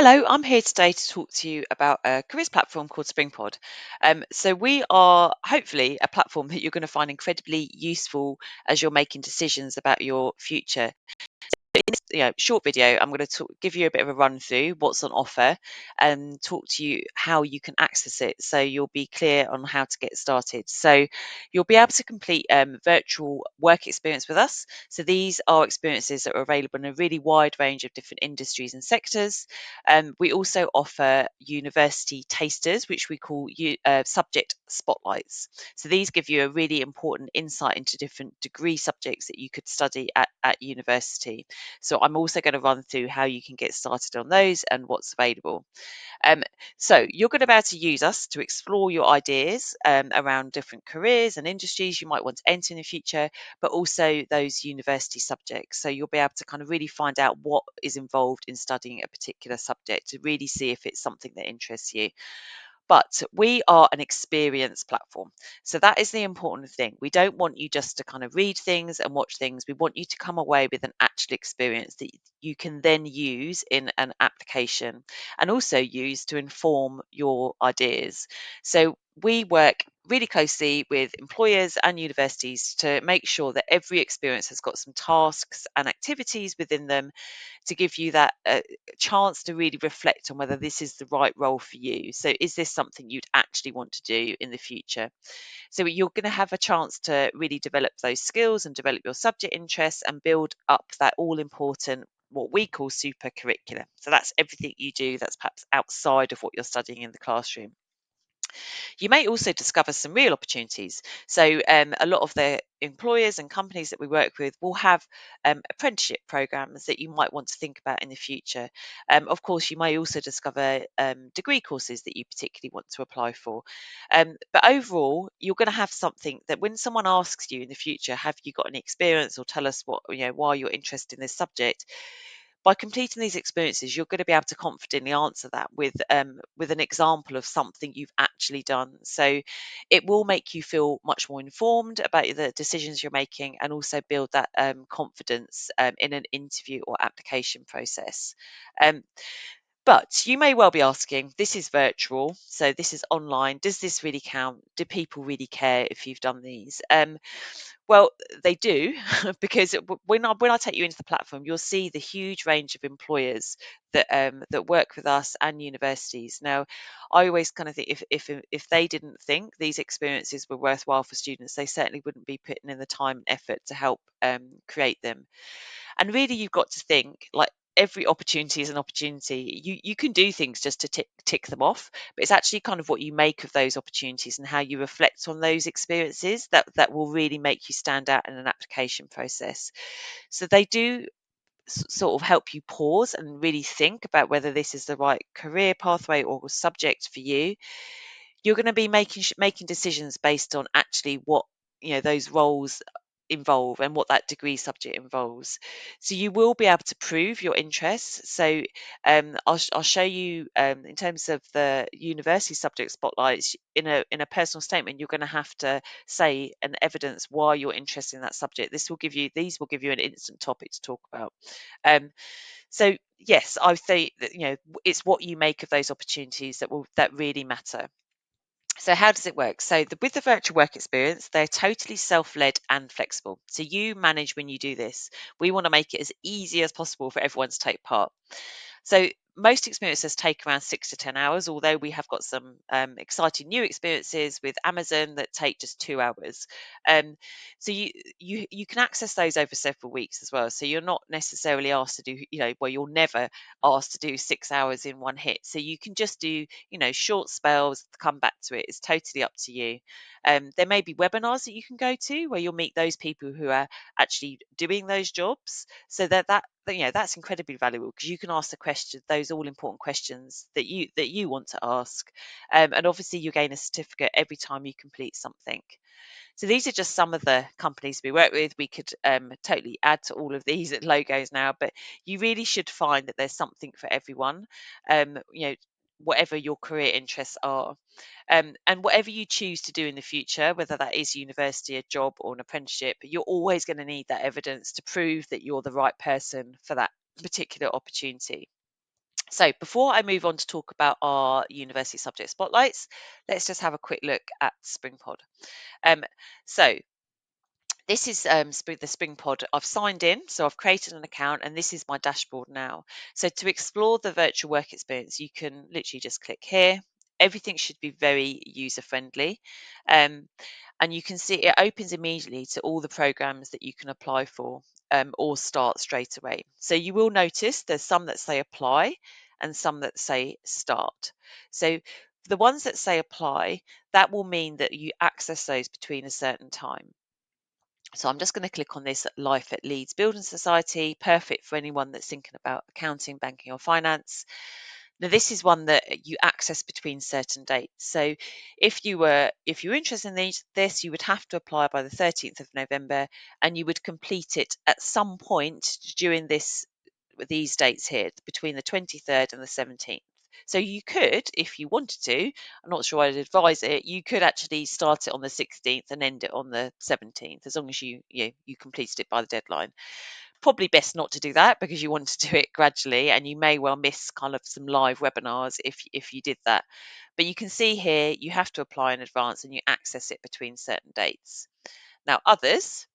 Hello, I'm here today to talk to you about a careers platform called Springpod. So we are hopefully a platform that you're going to find incredibly useful as you're making decisions about your future. In this short video, I'm going to give you a bit of a run through what's on offer and talk to you how you can access it so you'll be clear on how to get started. So you'll be able to complete virtual work experience with us. So these are experiences that are available in a really wide range of different industries and sectors. We also offer university tasters, which we call subject spotlights. So these give you a really important insight into different degree subjects that you could study at university. So I'm also going to run through how you can get started on those and what's available. Um, so you're going to be able to use us to explore your ideas around different careers and industries you might want to enter in the future, but also those university subjects. So you'll be able to kind of really find out what is involved in studying a particular subject to really see if it's something that interests you. But we are an experience platform. So that is the important thing. We don't want you just to kind of read things and watch things. We want you to come away with an actual experience that you can then use in an application and also use to inform your ideas. So we work really closely with employers and universities to make sure that every experience has got some tasks and activities within them to give you that chance to really reflect on whether this is the right role for you. So, is this something you'd actually want to do in the future? So, you're going to have a chance to really develop those skills and develop your subject interests and build up that all important what we call super curriculum. So, that's everything you do that's perhaps outside of what you're studying in the classroom. You may also discover some real opportunities. So, a lot of the employers and companies that we work with will have apprenticeship programs that you might want to think about in the future. Of course, you may also discover degree courses that you particularly want to apply for. But overall, you're going to have something that when someone asks you in the future, have you got any experience or tell us what, why you're interested in this subject? By completing these experiences, you're going to be able to confidently answer that with an example of something you've actually done. So it will make you feel much more informed about the decisions you're making and also build that confidence in an interview or application process. Um, but you may well be asking, this is virtual, so this is online. Does this really count? Do people really care if you've done these? Well, they do because when I take you into the platform, you'll see the huge range of employers that work with us and universities. Now, I always kind of think if they didn't think these experiences were worthwhile for students, they certainly wouldn't be putting in the time and effort to help create them. And really, you've got to think like every opportunity is an opportunity. You can do things just to tick them off, but it's actually kind of what you make of those opportunities and how you reflect on those experiences that will really make you stand out in an application process. So they do sort of help you pause and really think about whether this is the right career pathway or subject for you. You're going to be making decisions based on actually what those roles involve and what that degree subject involves. So you will be able to prove your interests. So I'll show you in terms of the university subject spotlights in a personal statement. You're going to have to say and evidence why you're interested in that subject. These will give you an instant topic to talk about. Um, so yes, I would say that it's what you make of those opportunities that really matter. So how does it work? So with the virtual work experience, they're totally self-led and flexible. So you manage when you do this. We want to make it as easy as possible for everyone to take part. So most experiences take around 6 to 10 hours, although we have got some exciting new experiences with Amazon that take just 2 hours. Um, so you can access those over several weeks as well. So you're not necessarily asked to do, well, you're never asked to do 6 hours in one hit. So you can just do, short spells, come back to it. It's totally up to you. There may be webinars that you can go to where you'll meet those people who are actually doing those jobs. So that's incredibly valuable because you can ask those all important questions that you want to ask, and obviously you gain a certificate every time you complete something. So these are just some of the companies we work with. We could totally add to all of these logos now, but you really should find that there's something for everyone. Um, you know, whatever your career interests are, and whatever you choose to do in the future, whether that is university, a job, or an apprenticeship, you're always going to need that evidence to prove that you're the right person for that particular opportunity. So before I move on to talk about our university subject spotlights, let's just have a quick look at Springpod. Um, so this is the Springpod. I've signed in, so I've created an account, and this is my dashboard now. So to explore the virtual work experience, you can literally just click here. Everything should be very user friendly. And you can see it opens immediately to all the programs that you can apply for or start straight away. So you will notice there's some that say apply and some that say start. So the ones that say apply, that will mean that you access those between a certain time. So I'm just going to click on this Life at Leeds Building Society, perfect for anyone that's thinking about accounting, banking or finance. Now this is one that you access between certain dates. So if you're interested in this, you would have to apply by the 13th of November and you would complete it at some point during these dates here between the 23rd and the 17th. So you could, if you wanted to, I'm not sure I'd advise it, you could actually start it on the 16th and end it on the 17th, as long as you completed it by the deadline. Probably best not to do that because you want to do it gradually and you may well miss kind of some live webinars if you did that. But you can see here you have to apply in advance and you access it between certain dates. Now others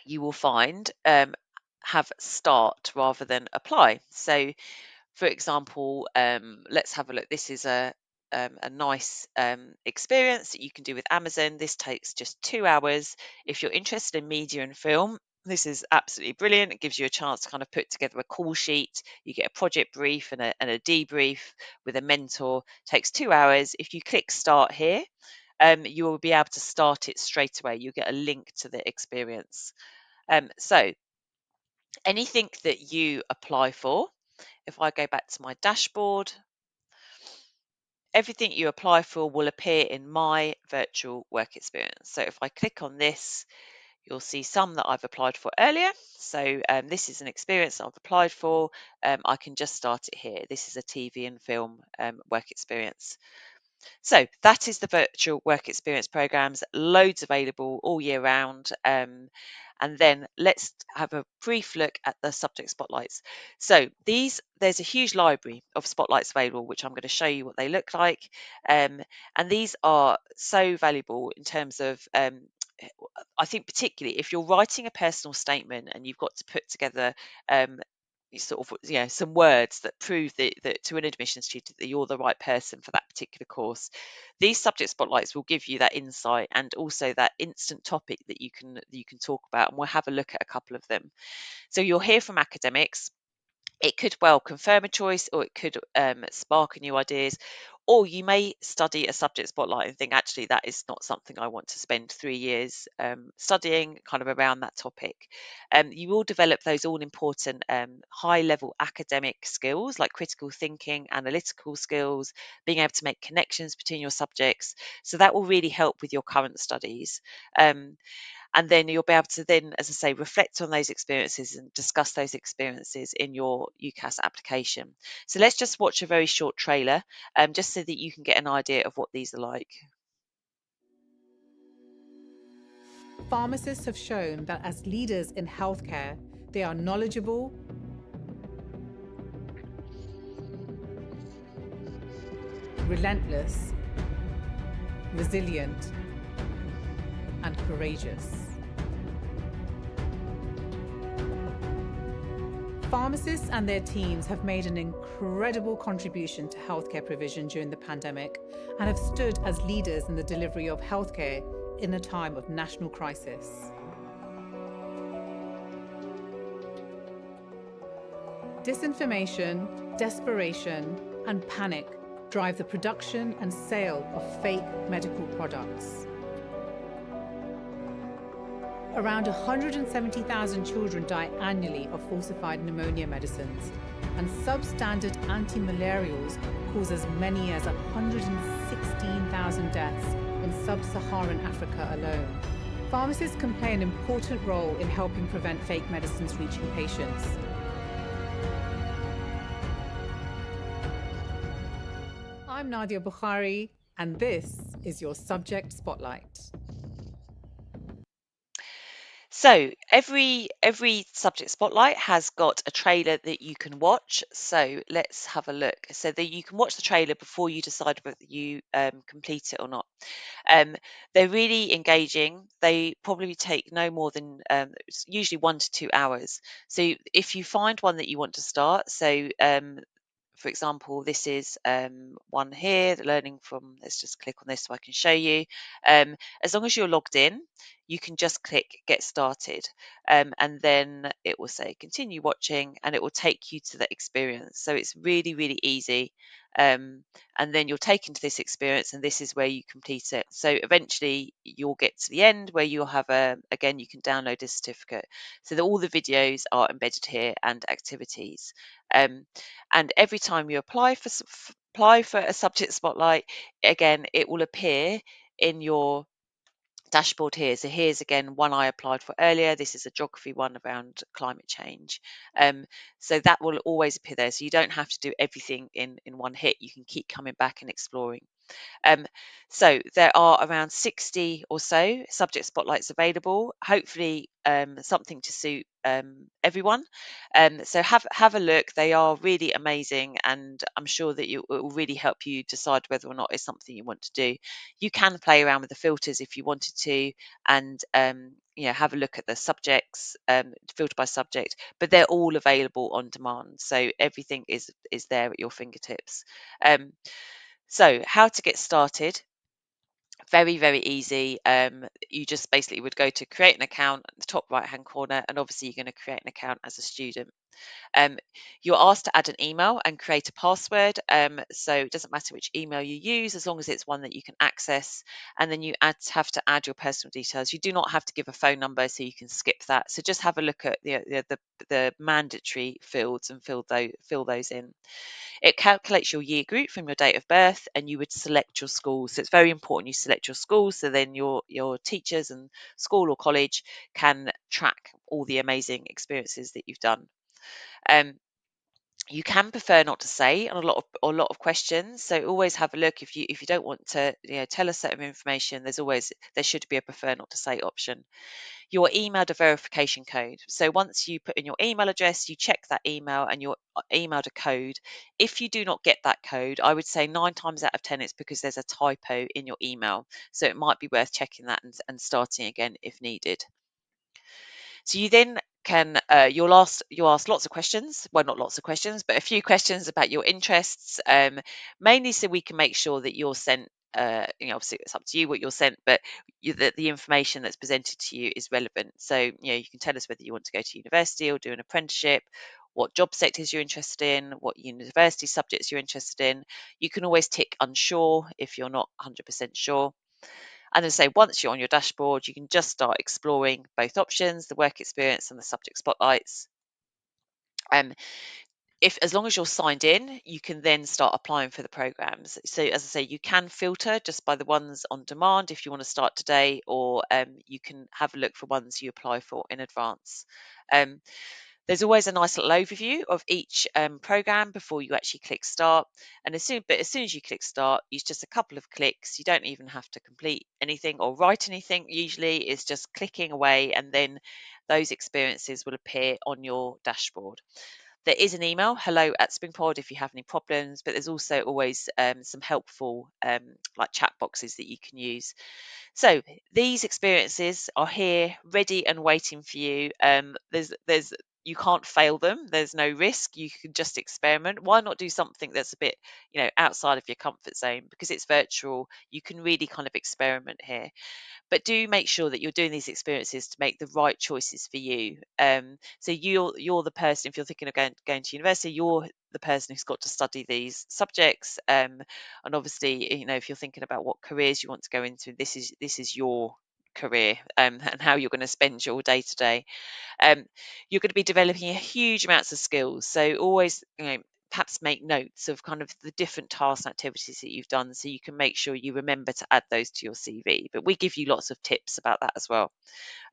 you will find have start rather than apply. So for example, let's have a look. This is a nice experience that you can do with Amazon. This takes just 2 hours. If you're interested in media and film, this is absolutely brilliant. It gives you a chance to kind of put together a call sheet. You get a project brief and a debrief with a mentor. It takes 2 hours. If you click start here, you will be able to start it straight away. You'll get a link to the experience. So anything that you apply for, if I go back to my dashboard, everything you apply for will appear in my virtual work experience. So if I click on this, you'll see some that I've applied for earlier. So this is an experience I've applied for. I can just start it here. This is a TV and film work experience. So that is the virtual work experience programs, loads available all year round. And then let's have a brief look at the subject spotlights. So there's a huge library of spotlights available, which I'm going to show you what they look like. And these are so valuable in terms of I think particularly if you're writing a personal statement and you've got to put together sort of some words that prove that to an admissions tutor that you're the right person for that particular course. These subject spotlights will give you that insight and also that instant topic that you can talk about, and we'll have a look at a couple of them. So you'll hear from academics. It could well confirm a choice, or it could spark new ideas, or you may study a subject spotlight and think, actually, that is not something I want to spend 3 years studying kind of around that topic. You will develop those all important high level academic skills like critical thinking, analytical skills, being able to make connections between your subjects. So that will really help with your current studies. And then you'll be able to then, as I say, reflect on those experiences and discuss those experiences in your UCAS application. So let's just watch a very short trailer, just so that you can get an idea of what these are like. Pharmacists have shown that as leaders in healthcare, they are knowledgeable, relentless, resilient, and courageous. Pharmacists and their teams have made an incredible contribution to healthcare provision during the pandemic and have stood as leaders in the delivery of healthcare in a time of national crisis. Disinformation, desperation, and panic drive the production and sale of fake medical products. Around 170,000 children die annually of falsified pneumonia medicines, and substandard anti-malarials cause as many as 116,000 deaths in sub-Saharan Africa alone. Pharmacists can play an important role in helping prevent fake medicines reaching patients. I'm Nadia Bukhari, and this is your Subject Spotlight. So every subject spotlight has got a trailer that you can watch. So let's have a look. So that you can watch the trailer before you decide whether you complete it or not. Um, they're really engaging. They probably take no more than it's usually 1 to 2 hours. So if you find one that you want to start, so for example, this is one here, the learning from, let's just click on this so I can show you. As long as you're logged in, you can just click get started. And then it will say continue watching and it will take you to the experience. So it's really, really easy. Um, and then you're taken to this experience and this is where you complete it. So eventually you'll get to the end where you'll have again, you can download a certificate. So that all the videos are embedded here and activities. Um, and every time you apply for a subject spotlight, again, it will appear in your dashboard here. So here's again one I applied for earlier. This is a geography one around climate change. Um, so that will always appear there. So you don't have to do everything in one hit. You can keep coming back and exploring. Um, so there are around 60 or so subject spotlights available, hopefully something to suit everyone. So have a look. They are really amazing, and I'm sure that it will really help you decide whether or not it's something you want to do. You can play around with the filters if you wanted to, and have a look at the subjects, filter by subject, but they're all available on demand. So everything is there at your fingertips. Um, so how to get started? Very, very easy. You just basically would go to create an account at the top right hand corner, and obviously you're going to create an account as a student. Um, you're asked to add an email and create a password. So it doesn't matter which email you use, as long as it's one that you can access. And then you have to add your personal details. You do not have to give a phone number, so you can skip that. So just have a look at the mandatory fields and fill those in. It calculates your year group from your date of birth, and you would select your school. So it's very important you select your school, so then your teachers and school or college can track all the amazing experiences that you've done. Um, you can prefer not to say on a lot of questions, so always have a look. If you don't want to tell us certain information, there should be a prefer not to say option. You're emailed a verification code. So once you put in your email address, you check that email and you're emailed a code. If you do not get that code, I would say 9 times out of 10 it's because there's a typo in your email. So it might be worth checking that and starting again if needed. So you then can you'll ask lots of questions. Well, not lots of questions, but a few questions about your interests, mainly so we can make sure that you're sent. Obviously it's up to you what you're sent, but that the information that's presented to you is relevant. So you can tell us whether you want to go to university or do an apprenticeship, what job sectors you're interested in, what university subjects you're interested in. You can always tick unsure if you're not 100% sure. And then say once you're on your dashboard, you can just start exploring both options, the work experience and the subject spotlights. Um, if as long as you're signed in, you can then start applying for the programs. So as I say, you can filter just by the ones on demand if you want to start today, or you can have a look for ones you apply for in advance. Um, there's always a nice little overview of each program before you actually click start. And as soon as you click start, use just a couple of clicks. You don't even have to complete anything or write anything. Usually, it's just clicking away, and then those experiences will appear on your dashboard. There is an email, hello@Springpod, if you have any problems, but there's also always some helpful like chat boxes that you can use. So these experiences are here, ready and waiting for you. There's you can't fail them. There's no risk. You can just experiment. Why not do something that's a bit, outside of your comfort zone? Because it's virtual, you can really kind of experiment here. But do make sure that you're doing these experiences to make the right choices for you. So you're the person, if you're thinking of going to university, you're the person who's got to study these subjects. And obviously, if you're thinking about what careers you want to go into, this is your career, and how you're going to spend your day to day. You're going to be developing huge amounts of skills. So always, perhaps make notes of kind of the different tasks and activities that you've done so you can make sure you remember to add those to your CV. But we give you lots of tips about that as well.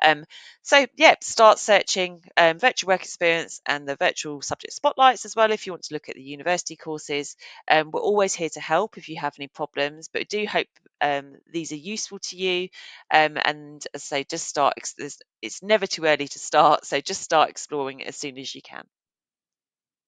Um, so yeah, start searching virtual work experience and the virtual subject spotlights as well if you want to look at the university courses. We're always here to help if you have any problems, but do hope these are useful to you. And as I say, just start. It's never too early to start, so just start exploring it as soon as you can.